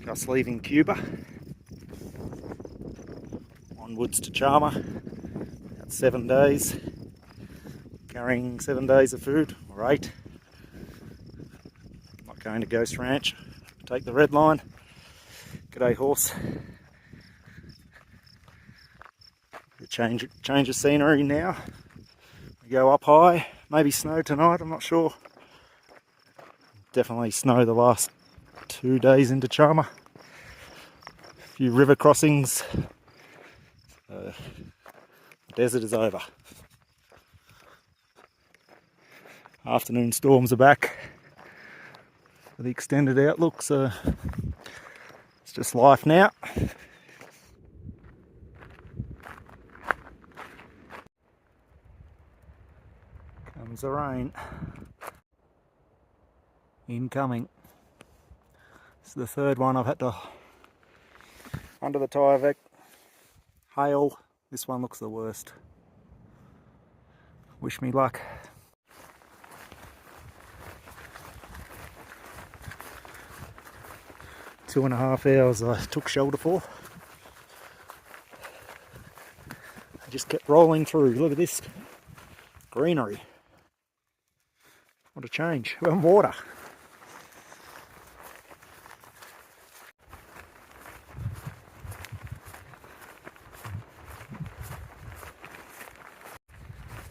Just leaving Cuba, onwards to Chama, about 7 days, carrying 7 days of food, or 8. Not going to Ghost Ranch, take the red line. G'day horse. Change of scenery now. We go up high, maybe snow tonight, I'm not sure. Definitely snow the last 2 days into Chama. A few river crossings. The desert is over. Afternoon storms are back for the extended outlook, so it's just life now. Comes the rain. Incoming. This is the third one I've had to under the Tyvek. Hail. This one looks the worst. Wish me luck. 2.5 hours I took shelter for. I just kept rolling through. Look at this greenery. What a change. We're in water.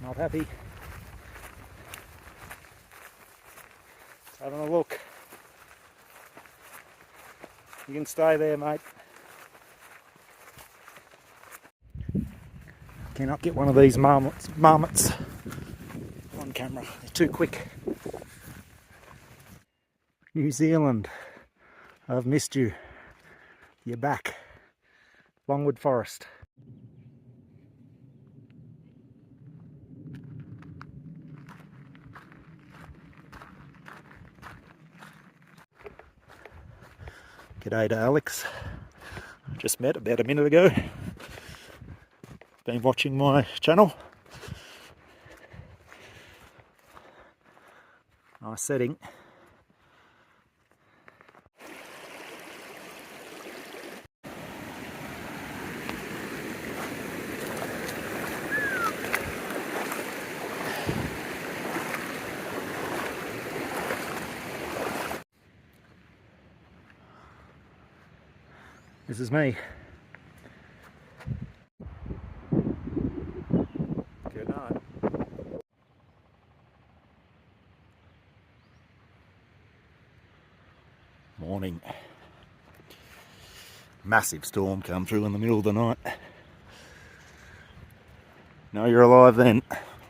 Not happy. Just having a look. You can stay there, mate. Cannot get one of these marmots on camera. They're too quick. New Zealand, I've missed you. You're back. Longwood Forest. G'day to Alex. Just met about a minute ago. Been watching my channel. Nice setting. This is me. Good night. Morning. Massive storm come through in the middle of the night. Know you're alive then.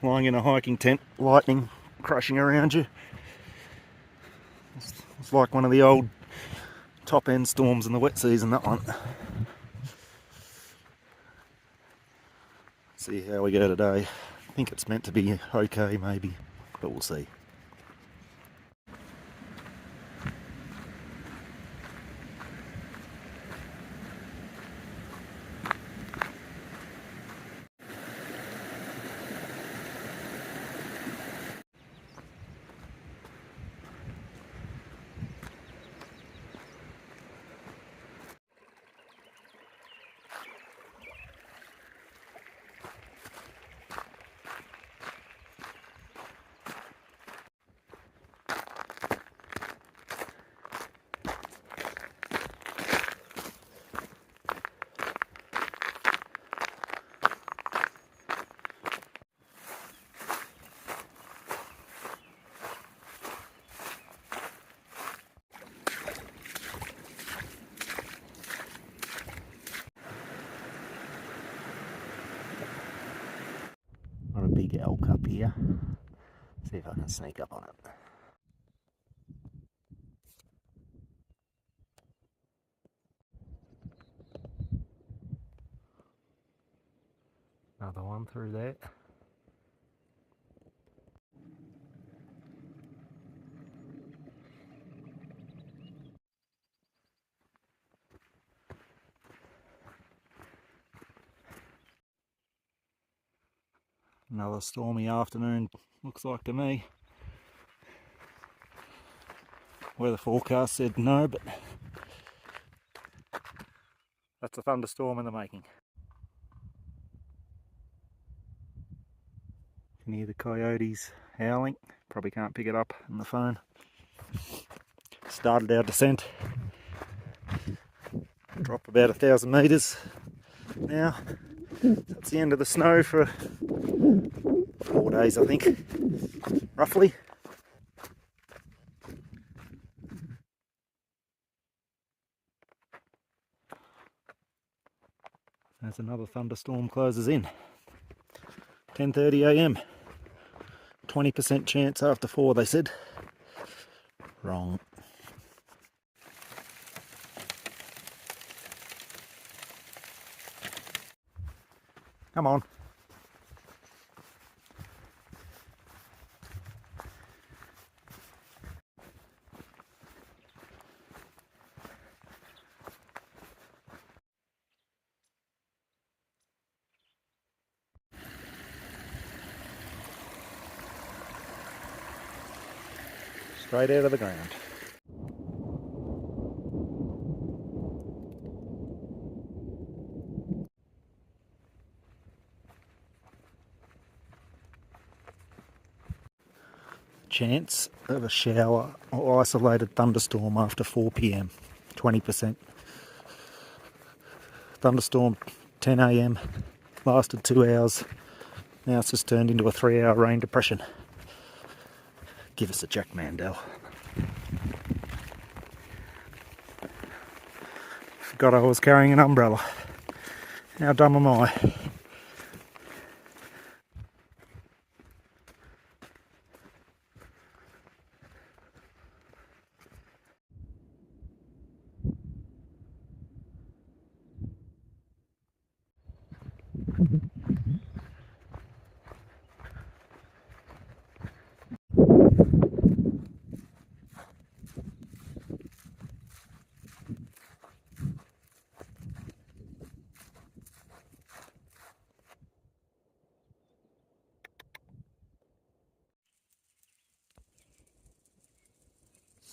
Lying in a hiking tent, lightning crashing around you. It's like one of the old top end storms in the wet season, that one. See how we go today. I think it's meant to be okay maybe, but we'll see. Got a big elk up here. See if I can sneak up on it. Another one through there. Another stormy afternoon, looks like to me. Weather forecast said no, but That's a thunderstorm in the making. You can hear the coyotes howling. Probably can't pick it up on the phone. Started our descent. Drop about 1,000 metres now. That's the end of the snow for 4 days, I think, roughly. As another thunderstorm closes in. 10:30 AM. 20% chance after 4, they said. Wrong. Come on. Straight out of the ground. Chance of a shower or isolated thunderstorm after 4 PM, 20%. Thunderstorm 10 AM, lasted 2 hours. Now it's just turned into a 3-hour rain depression. Give us a Jack Mandel. Forgot I was carrying an umbrella. How dumb am I?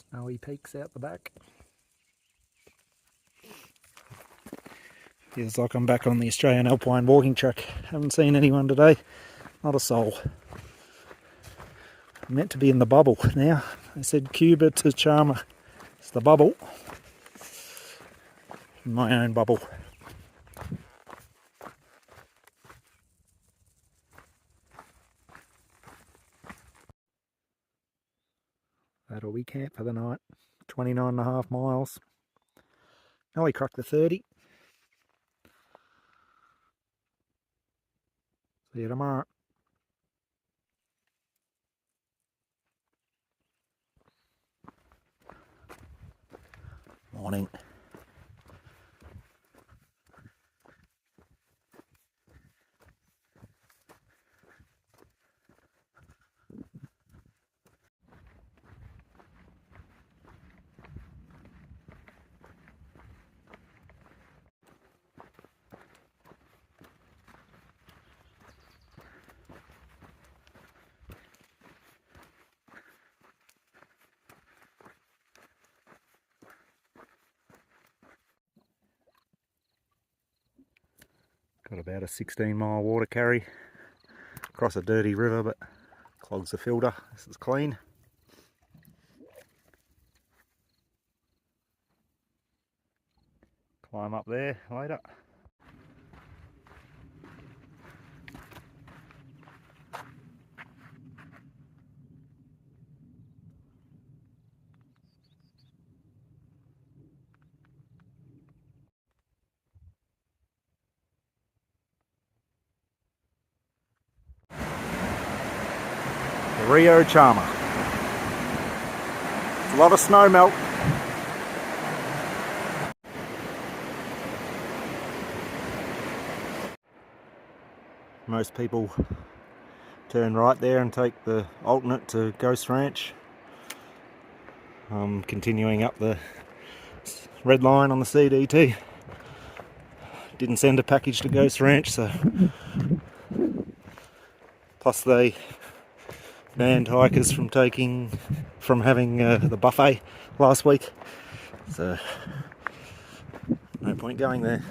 Snowy peaks out the back. Feels like I'm back on the Australian Alpine walking track. Haven't seen anyone today. Not a soul. I'm meant to be in the bubble now. They said Cuba to Charmer. It's the bubble. My own bubble. That'll be camp for the night. 29.5 miles. Now we cracked the 30. See you tomorrow. Morning. Got about a 16-mile water carry across a dirty river, but clogs the filter. This is clean. Climb up there later. The Rio Charmer. It's a lot of snow melt. Most people turn right there and take the alternate to Ghost Ranch. I'm continuing up the red line on the CDT. Didn't send a package to Ghost Ranch, so plus they banned hikers from having the buffet last week. So No point going there.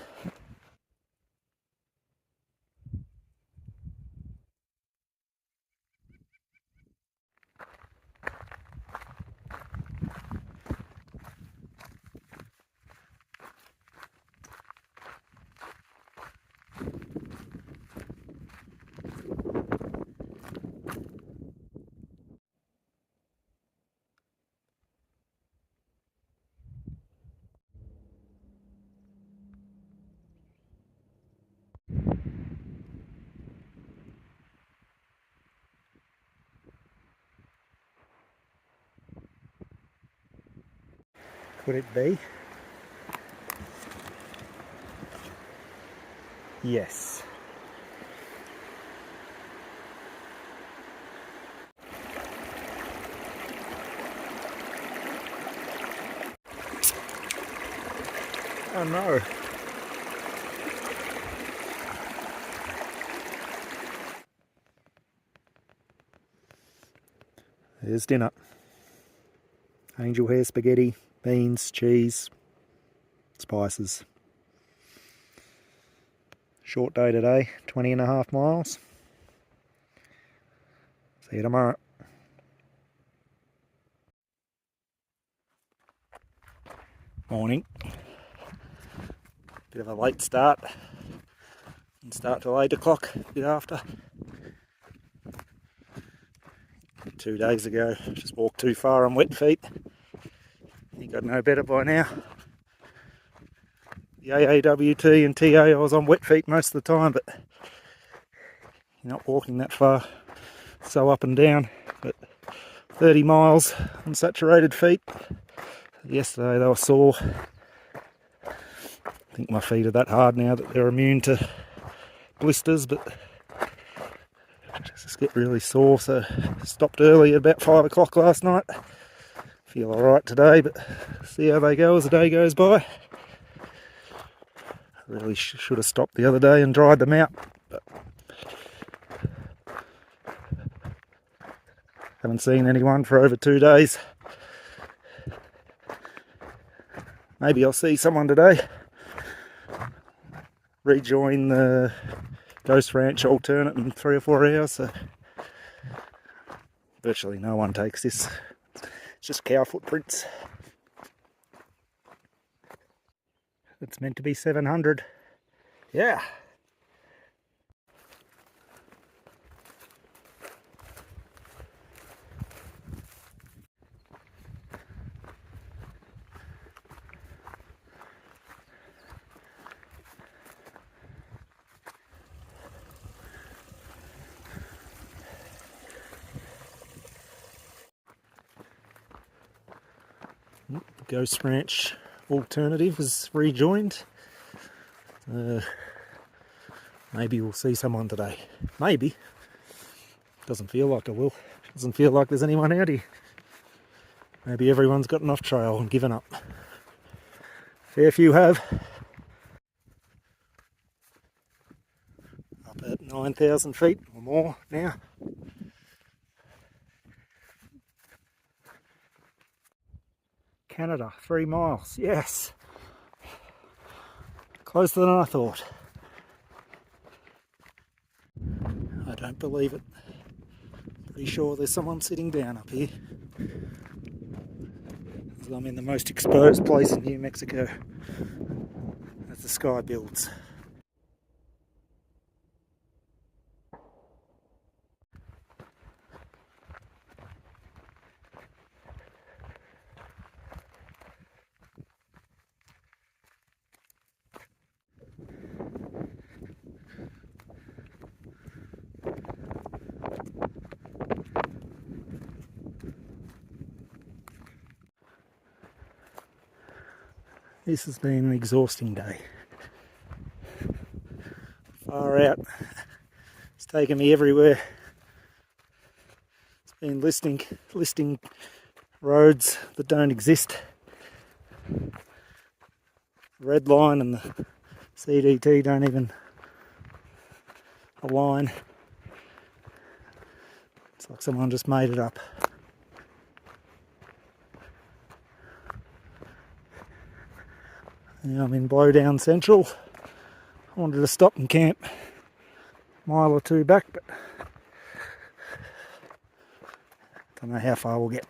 Could it be? Yes. Oh no. There's dinner. Angel hair spaghetti, beans, cheese, spices. Short day today, 20.5 miles. See you tomorrow. Morning. Bit of a late start. Didn't start till 8 o'clock, a bit after. 2 days ago, just walked too far on wet feet. Think I'd know better by now. The AAWT and TA, I was on wet feet most of the time, but you're not walking that far, so up and down. But 30 miles on saturated feet. Yesterday they were sore. I think my feet are that hard now that they're immune to blisters, but just get really sore, so stopped early at about 5 o'clock last night. Feel alright today, but see how they go as the day goes by. Really should have stopped the other day and dried them out, but haven't seen anyone for over 2 days. Maybe I'll see someone today. Rejoin the Ghost Ranch alternate in 3 or 4 hours, so virtually no one takes this. It's just cow footprints. It's meant to be 700. Yeah. The Ghost Ranch alternative has rejoined. Maybe we'll see someone today. Maybe. Doesn't feel like I will. Doesn't feel like there's anyone out here. Maybe everyone's gotten off trail and given up. Fair few have. Up at 9,000 feet or more now. Canada, 3 miles. Yes. Closer than I thought. I don't believe it. Pretty sure there's someone sitting down up here. I'm in the most exposed place in New Mexico as the sky builds. This has been an exhausting day. Far out. It's taken me everywhere. It's been listing roads that don't exist. The red line and the CDT don't even align. It's like someone just made it up. Now I'm in Blowdown Central. I wanted to stop and camp a mile or two back, but don't know how far we'll get.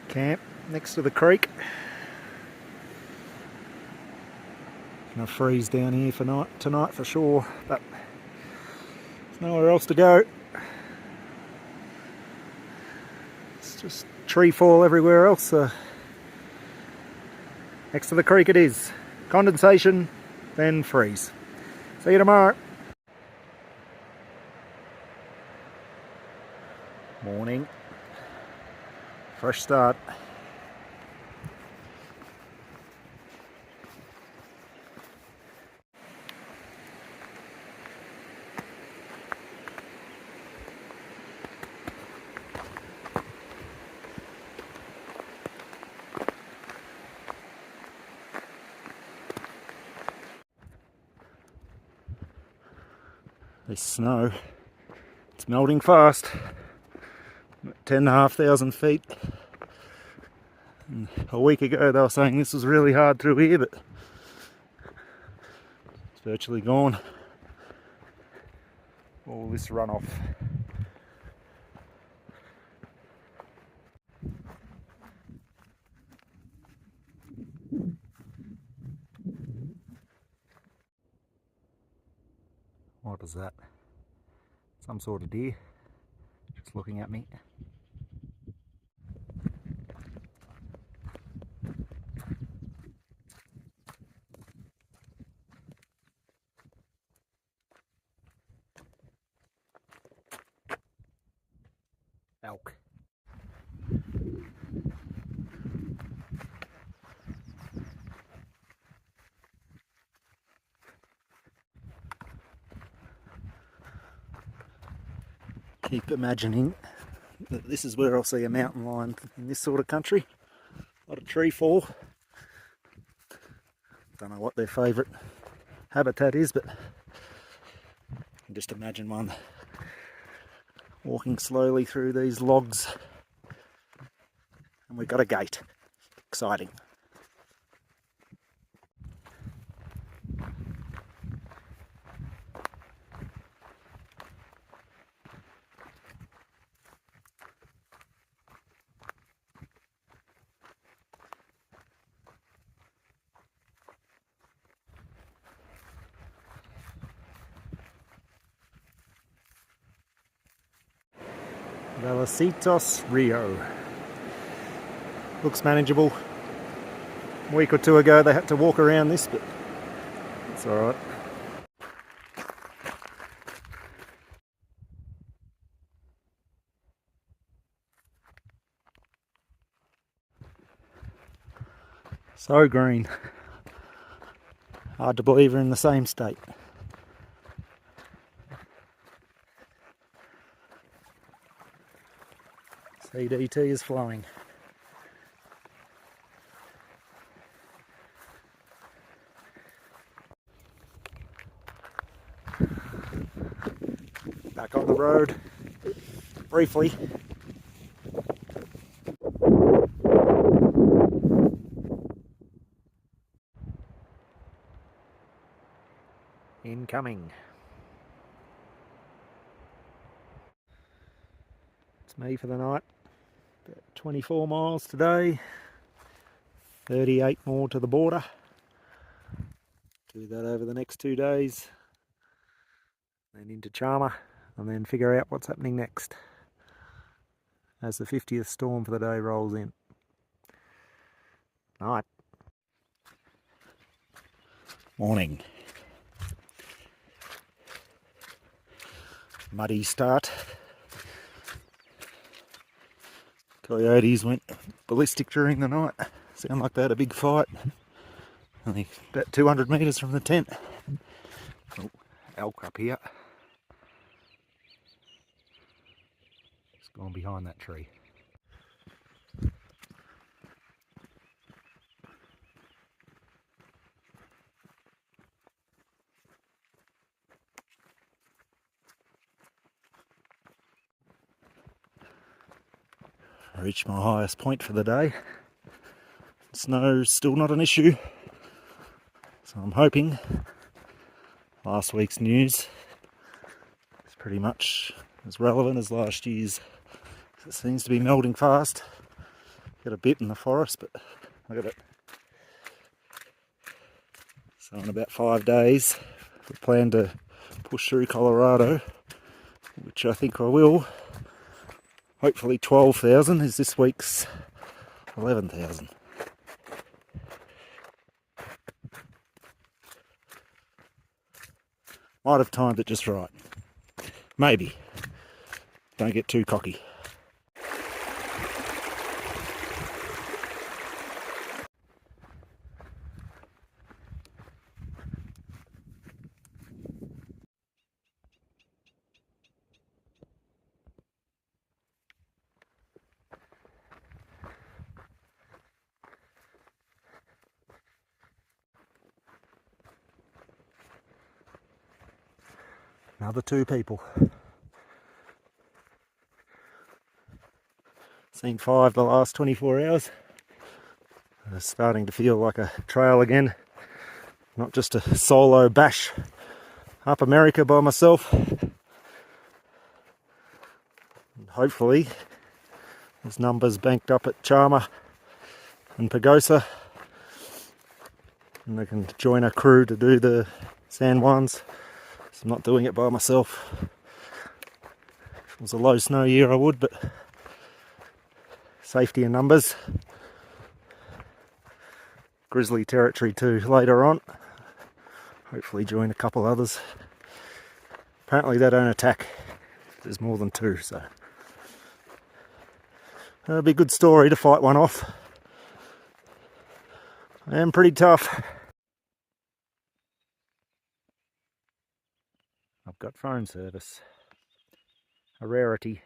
Camp next to the creek. Gonna freeze down here for tonight for sure, but there's nowhere else to go. It's just tree fall everywhere else. Next to the creek it is. Condensation, then freeze. See you tomorrow. Morning. Fresh start. This snow, it's melting fast. 10,500 feet. And a week ago they were saying this was really hard through here, but it's virtually gone. All this runoff. What is that? Some sort of deer just looking at me. Elk. Keep imagining that this is where I'll see a mountain lion in this sort of country. A lot of tree fall. Don't know what their favourite habitat is, but I can just imagine one walking slowly through these logs. And we've got a gate. Exciting. Velocitos Rio. Looks manageable. A week or two ago they had to walk around this, but it's alright. So green. Hard to believe we're in the same state. CDT is flowing. Back on the road, briefly. Incoming. It's me for the night. About 24 miles today. 38 more to the border. Do that over the next 2 days. Then into Charmer, and then figure out what's happening next as the 50th storm for the day rolls in. Night. Morning. Muddy start. Coyotes went ballistic during the night. Sound like they had a big fight. Only about 200 metres from the tent. Oh, elk up here. Just gone behind that tree. I reached my highest point for the day. Snow's still not an issue, so I'm hoping last week's news is pretty much as relevant as last year's. It seems to be melting fast. Got a bit in the forest, but look at it. So in about 5 days, we plan to push through Colorado, which I think I will. Hopefully 12,000 is this week's 11,000. Might have timed it just right. Maybe. Don't get too cocky. Another 2 people. Seen 5 the last 24 hours. It's starting to feel like a trail again. Not just a solo bash up America by myself. And hopefully there's numbers banked up at Charmer and Pagosa, and I can join a crew to do the San Juans. So I'm not doing it by myself. If it was a low snow year I would, but safety in numbers. Grizzly territory too later on. Hopefully join a couple others. Apparently they don't attack if there's more than 2, so that'll be a good story to fight one off. I am pretty tough. I've got phone service. A rarity.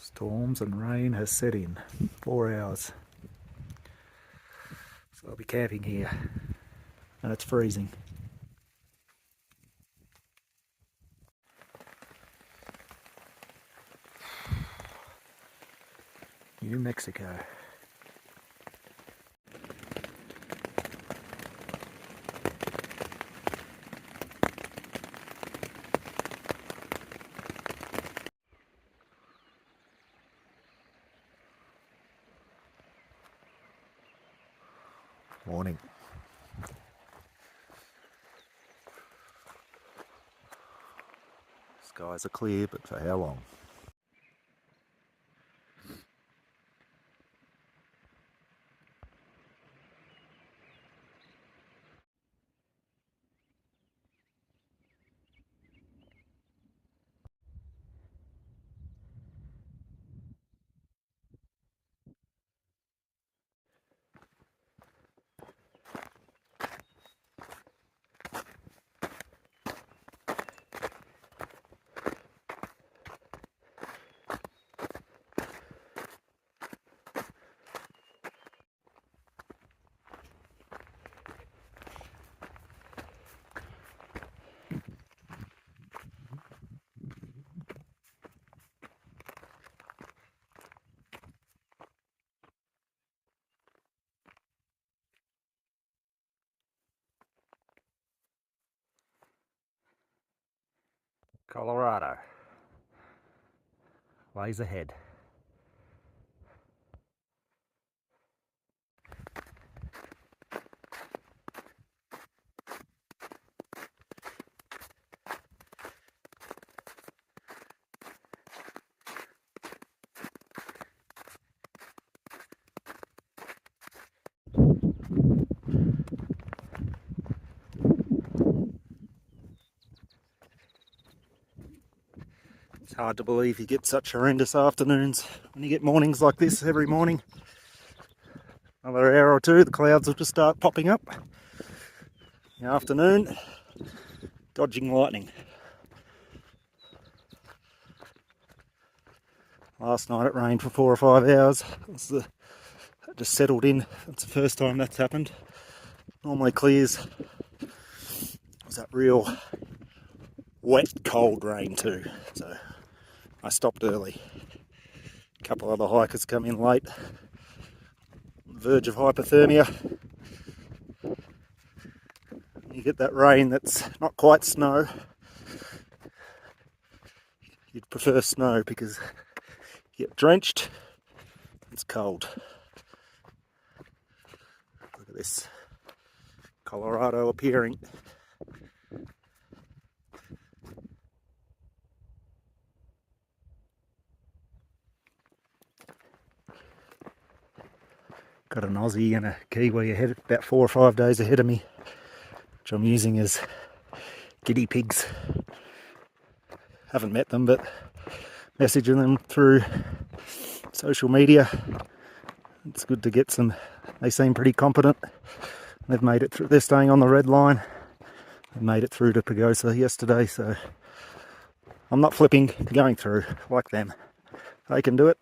Storms and rain has set in. 4 hours. So I'll be camping here. And it's freezing. New Mexico. Morning. Skies are clear, but for how long? Colorado. lays ahead. It's hard to believe you get such horrendous afternoons when you get mornings like this every morning. Another hour or two, the clouds will just start popping up. In the afternoon, dodging lightning. Last night it rained for 4 or 5 hours. It just settled in. That's the first time that's happened. Normally clears. It was that real wet, cold rain too. So I stopped early. A couple other hikers come in late. On the verge of hypothermia. You get that rain that's not quite snow. You'd prefer snow because you get drenched. It's cold. Look at this. Colorado appearing. Got an Aussie and a Kiwi ahead, about 4 or 5 days ahead of me, which I'm using as guinea pigs. Haven't met them, but messaging them through social media. It's good to get some. They seem pretty competent. They've made it through. They're staying on the red line. They made it through to Pagosa yesterday, so I'm not flipping, going through like them. They can do it.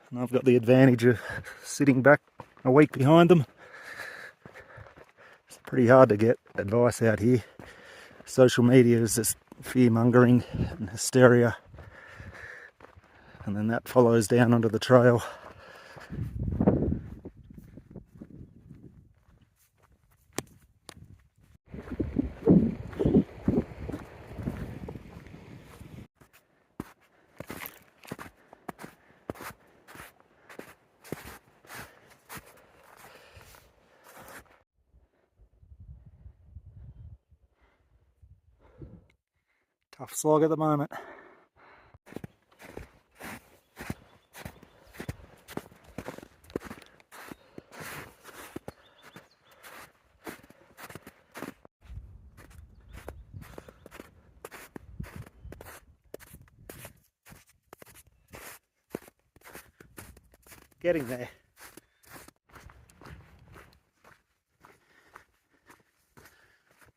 And I've got the advantage of sitting back a week behind them. It's pretty hard to get advice out here. Social media is just fear-mongering and hysteria. And then that follows down onto the trail. Tough slog at the moment. Getting there.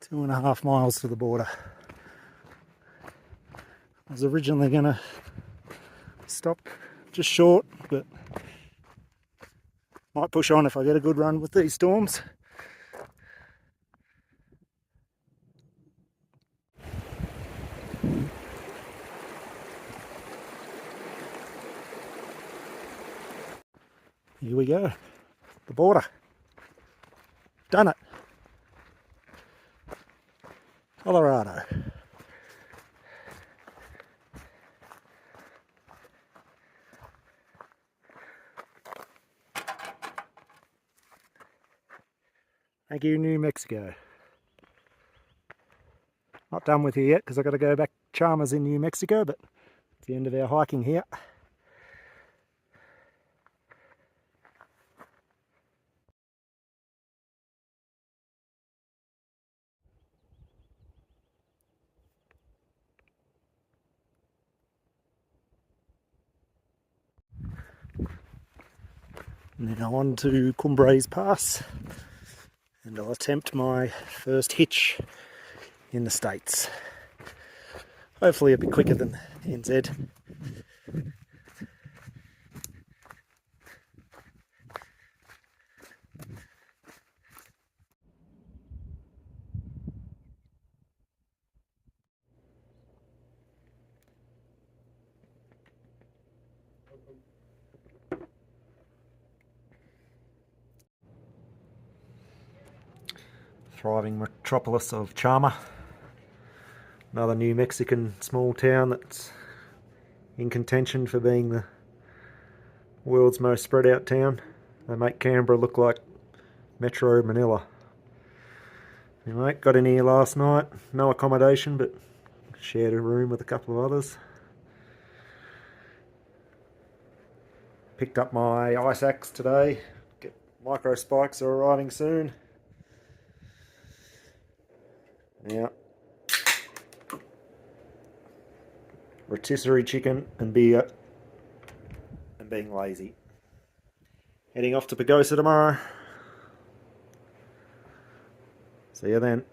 Two and a half miles to the border. I was originally going to stop just short, but might push on if I get a good run with these storms. Here we go, the border. Done it. Colorado. Thank you, New Mexico. Not done with here yet because I've got to go back Chalmers in New Mexico, but it's the end of our hiking here. Now on to Cumbres Pass, and I'll attempt my first hitch in the States. Hopefully a bit quicker than NZ. Thriving metropolis of Chama, another New Mexican small town that's in contention for being the world's most spread out town. They make Canberra look like Metro Manila. Anyway, got in here last night, no accommodation, but shared a room with a couple of others. Picked up my ice axe today. Micro spikes are arriving soon. Now, rotisserie chicken and beer and being lazy. Heading off to Pagosa tomorrow. See you then.